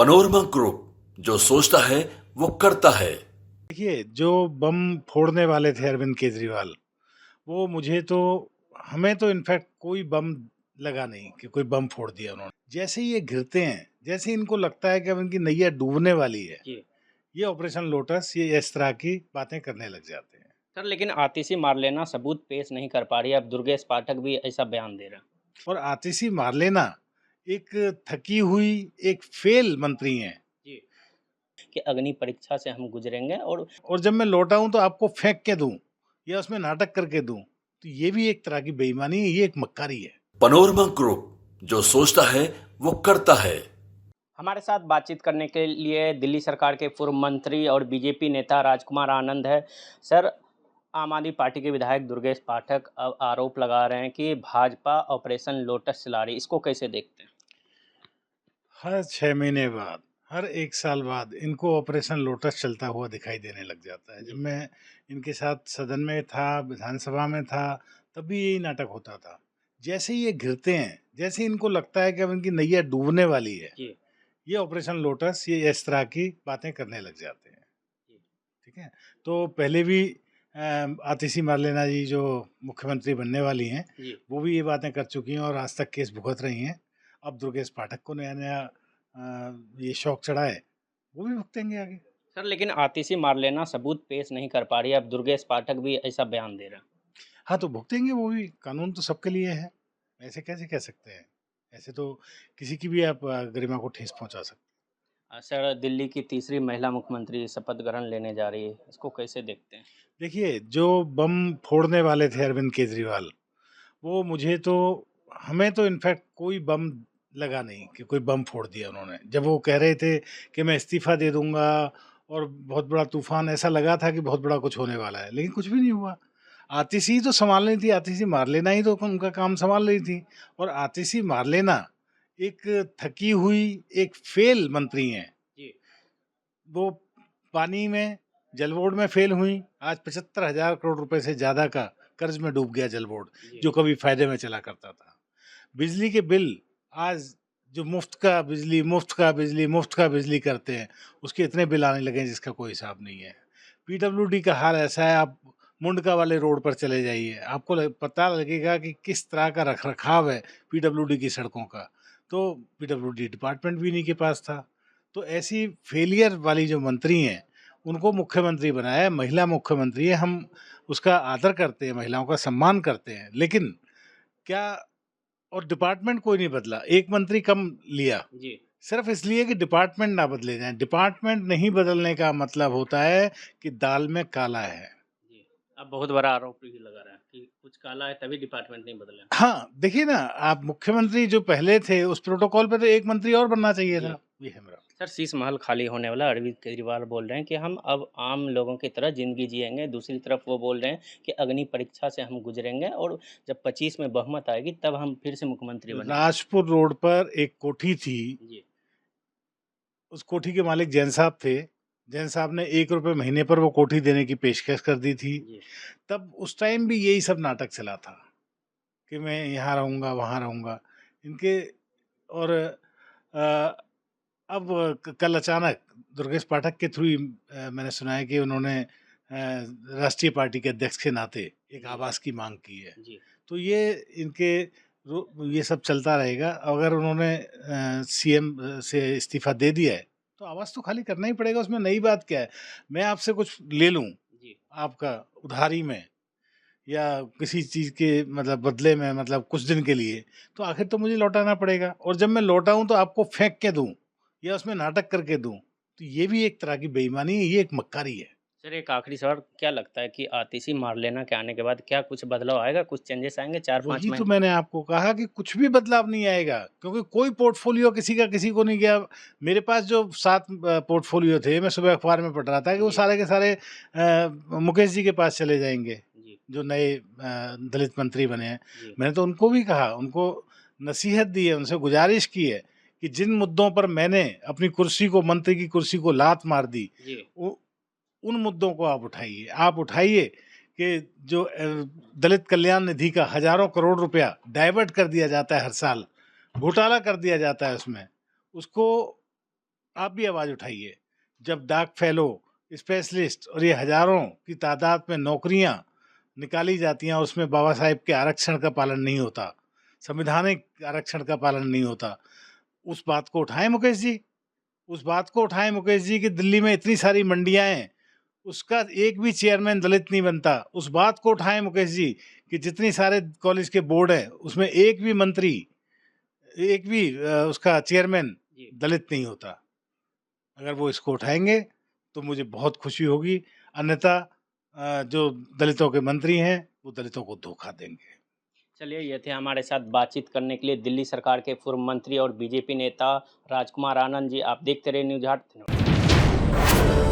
Panorama group जो सोचता है वो करता है। देखिए, जो बम फोड़ने वाले थे अरविंद केजरीवाल, वो मुझे तो हमें तो इनफैक्ट कोई बम लगा नहीं कि कोई बम फोड़ दिया उन्होंने। जैसे ही ये घिरते हैं, जैसे इनको लगता है कि अब इनकी नैया डूबने वाली है, जी। ये ऑपरेशन लोटस, ये इस तरह की बातें करने लग जाते हैं। सर लेकिन आतिशी मारलेना सबूत पेश नहीं कर पा रही है, अब दुर्गेश पाठक भी ऐसा बयान दे रहा है। और आतिशी मारलेना एक थकी हुई, एक फेल मंत्री हैं। जी। कि अग्नि परीक्षा से हम गुजरेंगे और जब मैं लौटा हूं तो आपको फेंक के दूं या उसमें नाटक करके दूं, तो ये भी एक तरह की बेईमानी है, ये एक मक्कारी है। पनोरमा ग्रुप जो सोचता है वो करता है। हमारे साथ बातचीत करने के लिए दिल्ली सरकार के पूर्व मंत्री और बीजेपी नेता राजकुमार आनंद है। सर, आम आदमी पार्टी के विधायक दुर्गेश पाठक अब आरोप लगा रहे हैं कि भाजपा ऑपरेशन लोटस चला रही है, इसको कैसे देखते हैं? हर 6 महीने बाद, हर 1 साल बाद इनको ऑपरेशन लोटस चलता हुआ दिखाई देने लग जाता है। जब जी। मैं इनके साथ सदन में था, विधानसभा में था, तब भी यही नाटक होता था। जैसे ही ये घिरते हैं, जैसे इनको लगता है कि अब इनकी नैया डूबने वाली है, जी। ये ऑपरेशन लोटस, ये इस तरह की बातें करने लग जाते हैं। जी। ठीक है? तो पहले भी आतिशी मारलेना जी जो मुख्यमंत्री बनने वाली हैं, जी। वो भी ये बातें कर चुकी हैं और आज तक केस भुगत रही हैं। अब दुर्गेश पाठक को नया-नया ये शौक चढ़ा है, वो भी भुगतेंगे आगे। सर लेकिन आतिशी मारलेना सबूत पेश नहीं कर पा रही है, अब दुर्गेश पाठक भी ऐसा बयान दे रहा है। हाँ, तो भुगतेंगे वो भी, कानून तो सबके लिए है। ऐसे कैसे कह सकते हैं? ऐसे तो किसी की भी आप गरिमा को ठेस पहुँचा सकते हैं। सर, दिल्ली की तीसरी महिला मुख्यमंत्री शपथ ग्रहण लेने जा रही है, इसको कैसे देखते हैं? देखिए, जो बम फोड़ने वाले थे अरविंद केजरीवाल, वो मुझे तो हमें तो इनफैक्ट कोई बम लगा नहीं कि कोई बम फोड़ दिया उन्होंने। जब वो कह रहे थे कि मैं इस्तीफ़ा दे दूँगा और बहुत बड़ा तूफ़ान, ऐसा लगा था कि बहुत बड़ा कुछ होने वाला है, लेकिन कुछ भी नहीं हुआ। आतिशी तो सँभाल रही थी, आतिशी मारलेना ही तो उनका काम सँभाल रही थी। और आतिशी मारलेना एक थकी हुई, एक फ़ेल मंत्री हैं। जी। वो पानी में, जल बोर्ड में फ़ेल हुईं। आज 75,000 करोड़ रुपए से ज़्यादा का कर्ज़ में डूब गया जल बोर्ड, जी। जो कभी फ़ायदे में चला करता था। बिजली के बिल आज जो मुफ़्त का बिजली, मुफ़्त का बिजली, मुफ़्त का बिजली करते हैं, उसके इतने बिल आने लगे हैं जिसका कोई हिसाब नहीं है। पीडब्ल्यूडी का हाल ऐसा है, आप मुंडका वाले रोड पर चले जाइए, आपको पता लगेगा कि किस तरह का रख-रखाव है पीडब्ल्यूडी की सड़कों का। तो पीडब्ल्यूडी डिपार्टमेंट भी इन्हीं के पास था। तो ऐसी फेलियर वाली जो मंत्री हैं, उनको मुख्यमंत्री बनाया है, महिला मुख्यमंत्री है, हम उसका आदर करते हैं, महिलाओं का सम्मान करते हैं। लेकिन क्या और डिपार्टमेंट कोई नहीं बदला, एक मंत्री कम लिया, जी। सिर्फ़ इसलिए कि डिपार्टमेंट ना बदले जाएँ। डिपार्टमेंट नहीं बदलने का मतलब होता है कि दाल में काला है। जी। अब बहुत बड़ा आरोप भी लगा रहा है कि कुछ काला है तभी डिपार्टमेंट नहीं बदला। हाँ, देखिए ना, आप मुख्यमंत्री जो पहले थे, उस प्रोटोकॉल पे तो एक मंत्री और बनना चाहिए जी। था। ये है मेरा। सर, शीश महल खाली होने वाला, अरविंद केजरीवाल बोल रहे हैं कि हम अब आम लोगों की तरह ज़िंदगी जिएँगे। दूसरी तरफ वो बोल रहे हैं कि अग्नि परीक्षा से हम गुज़रेंगे और जब 25 में बहुमत आएगी तब हम फिर से मुख्यमंत्री बनेंगे। राजपुर रोड पर एक कोठी थी, जी। उस कोठी के मालिक जैन साहब थे। जैन साहब ने ₹1 महीने पर वो कोठी देने की पेशकश कर दी थी। जी। तब उस टाइम भी यही सब नाटक चला था कि मैं यहाँ रहूँगा, वहाँ रहूँगा। इनके और अब कल अचानक दुर्गेश पाठक के थ्रू ही मैंने सुना है कि उन्होंने राष्ट्रीय पार्टी के अध्यक्ष के नाते एक जी। आवास की माँग की है। जी। तो ये इनके ये सब चलता रहेगा। अगर उन्होंने सीएम से इस्तीफ़ा दे दिया है, तो आवास तो खाली करना ही पड़ेगा, उसमें नई बात क्या है? मैं आपसे कुछ ले लूँ, जी। आपका उधारी में या किसी चीज़ के मतलब बदले में, मतलब कुछ दिन के लिए, तो आखिर तो मुझे लौटाना पड़ेगा। और जब मैं लौटाऊँ तो आपको फेंक के दूँ या उसमें नाटक करके दूँ, तो ये भी एक तरह की बेईमानी है, ये एक मक्कारी है। सर, एक आखिरी सवाल, क्या लगता है कि आतिशी मारलेना के आने के बाद क्या कुछ बदलाव आएगा, कुछ चेंजेस आएँगे 4-5 वही तो महीने? मैंने आपको कहा कि कुछ भी बदलाव नहीं आएगा, क्योंकि कोई पोर्टफ़ोलियो किसी का किसी को नहीं गया। मेरे पास जो 7 पोर्टफ़ोलियो थे, मैं सुबह अखबार में पढ़ रहा था कि वो जी। सारे के सारे मुकेश जी के पास चले जाएँगे, जी। जो नए दलित मंत्री बने हैं। जी। मैंने तो उनको भी कहा, उनको नसीहत दी है, उनसे गुज़ारिश की है कि जिन मुद्दों पर मैंने अपनी कुर्सी को, मंत्री की कुर्सी को लात मार दी, जी। उ उन मुद्दों को आप उठाइए। आप उठाइए कि जो दलित कल्याण निधि का हज़ारों करोड़ रुपया डाइवर्ट कर दिया जाता है हर साल, घोटाला कर दिया जाता है उसमें, उसको आप भी आवाज़ उठाइए। जब डॉक फेलो, स्पेशलिस्ट और ये हज़ारों की तादाद में नौकरियां निकाली जाती हैं और उसमें बाबा साहेब के आरक्षण का पालन नहीं होता, संवैधानिक आरक्षण का पालन नहीं होता, उस बात को उठाएं मुकेश जी। उस बात को उठाएं मुकेश जी कि दिल्ली में इतनी सारी मंडियां हैं, उसका एक भी चेयरमैन दलित नहीं बनता। उस बात को उठाएं मुकेश जी कि जितनी सारे कॉलेज के बोर्ड है उसमें एक भी मंत्री, एक भी उसका चेयरमैन जी दलित नहीं होता। अगर वो इसको उठाएंगे तो मुझे बहुत खुशी होगी, अन्यथा जो दलितों के मंत्री हैं वो दलितों को धोखा देंगे। चलिए, ये थे हमारे साथ बातचीत करने के लिए दिल्ली सरकार के पूर्व मंत्री और बीजेपी नेता राजकुमार आनंद जी। आप देखते रहिए न्यूज़ 8।